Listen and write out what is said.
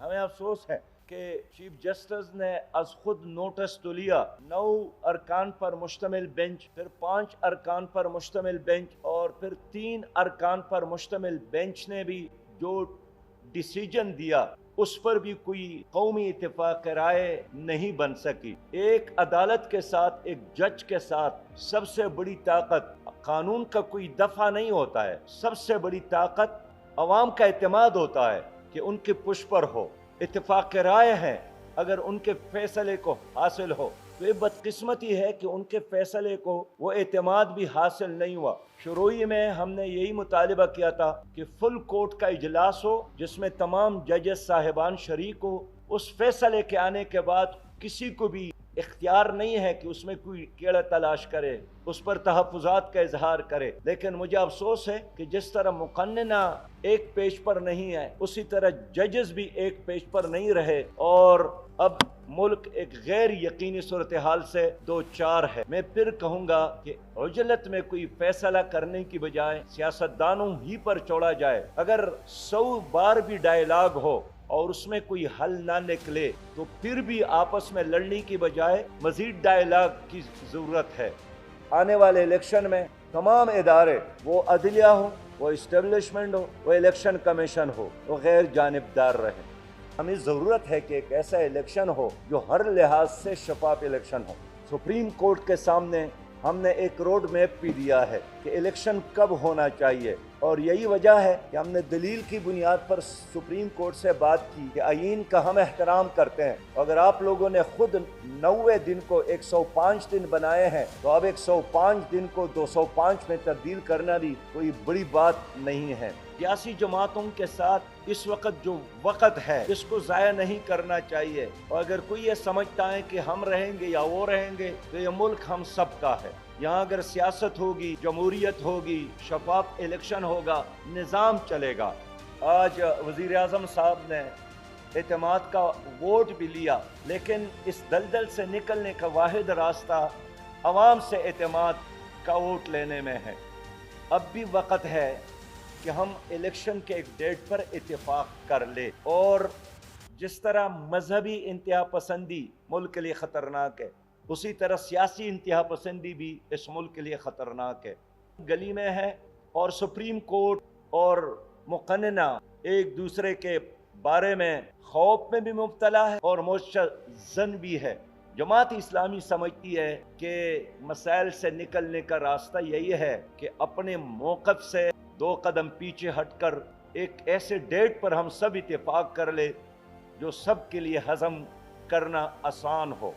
हमें अफसोस है कि चीफ जस्टिस ने आज खुद नोटिस तो लिया 9 अरकान पर मुश्तमिल बेंच, फिर 5 अरकान पर मुश्तमिल बेंच और फिर 3 अरकान पर मुश्तमिल बेंच ने भी जो डिसीजन दिया उस पर भी कोई कौमी इत्तेफाक राय नहीं बन सकी। एक अदालत के साथ, एक जज के साथ सबसे बड़ी ताकत कानून का कोई दफा नहीं होता है, सबसे बड़ी ताकत अवाम का एतमाद होता है कि उनके पुश पर हो, इत्तेफाक राय है अगर उनके फैसले को हासिल हो। तो ये बदकिस्मती है कि उनके फैसले को वो एतमाद भी हासिल नहीं हुआ। शुरूई में हमने यही मुतालिबा किया था कि फुल कोर्ट का इजलास हो जिसमें तमाम जजेस साहिबान शरीक हो। उस फैसले के आने के बाद किसी को भी इख्तियार नहीं है कि उसमें कोई कीड़ा तलाश करे, उस पर तहफ़्फ़ुज़ात का इजहार करे। लेकिन मुझे अफसोस है कि जिस तरह मुक़न्निना एक पेज पर नहीं है, उसी तरह जजेस भी एक पेज पर नहीं रहे और अब मुल्क एक गैर यकीनी सूरत हाल से दो चार है। मैं फिर कहूँगा कि उजलत में कोई फैसला करने की बजाय सियासतदानों ही पर छोड़ा जाए। अगर 100 बार भी डायलॉग हो और उसमें कोई हल ना निकले तो फिर भी आपस में लड़ने की बजाय मजीद डायलॉग की जरूरत है। आने वाले इलेक्शन में तमाम इदारे, वो अदलिया हो, वो इस्टेब्लिशमेंट हो, वो इलेक्शन कमीशन हो, वो गैर जानिबदार रहे। हमें ज़रूरत है कि एक ऐसा इलेक्शन हो जो हर लिहाज से शफाफ इलेक्शन हो। सुप्रीम कोर्ट के सामने हमने एक रोड मैप भी दिया है कि इलेक्शन कब होना चाहिए और यही वजह है कि हमने दलील की बुनियाद पर सुप्रीम कोर्ट से बात की कि आईन का हम एहतराम करते हैं। अगर आप लोगों ने खुद 90 दिन को 105 दिन बनाए हैं तो अब 105 दिन को 205 में तब्दील करना भी कोई बड़ी बात नहीं है। सियासी जमातों के साथ इस वक्त जो वक्त है इसको ज़ाया नहीं करना चाहिए और अगर कोई ये समझता है कि हम रहेंगे या वो रहेंगे तो ये मुल्क हम सब का है। यहाँ अगर सियासत होगी, जमहूरियत होगी, शफाफ इलेक्शन होगा, निज़ाम चलेगा। आज वज़ीर आज़म साहब ने एतमाद का वोट भी लिया, लेकिन इस दलदल से निकलने का वाहिद रास्ता अवाम से एतमाद का वोट लेने में है। अब भी वक्त है कि हम इलेक्शन के एक डेट पर इत्तेफाक कर ले और जिस तरह मजहबी इंतहा पसंदी मुल्क के लिए ख़तरनाक है, उसी तरह सियासी इंतहा पसंदी भी इस मुल्क के लिए ख़तरनाक है। गली में है और सुप्रीम कोर्ट और मुक़न्निना एक दूसरे के बारे में खौफ में भी मुब्तला है और मुतशज्जन भी है। जमात इस्लामी समझती है कि मसाइल से निकलने का रास्ता यही है कि अपने मौक़िफ़ से 2 कदम पीछे हटकर एक ऐसे डेट पर हम सब इत्तेफाक कर ले जो सब के लिए हज़म करना आसान हो।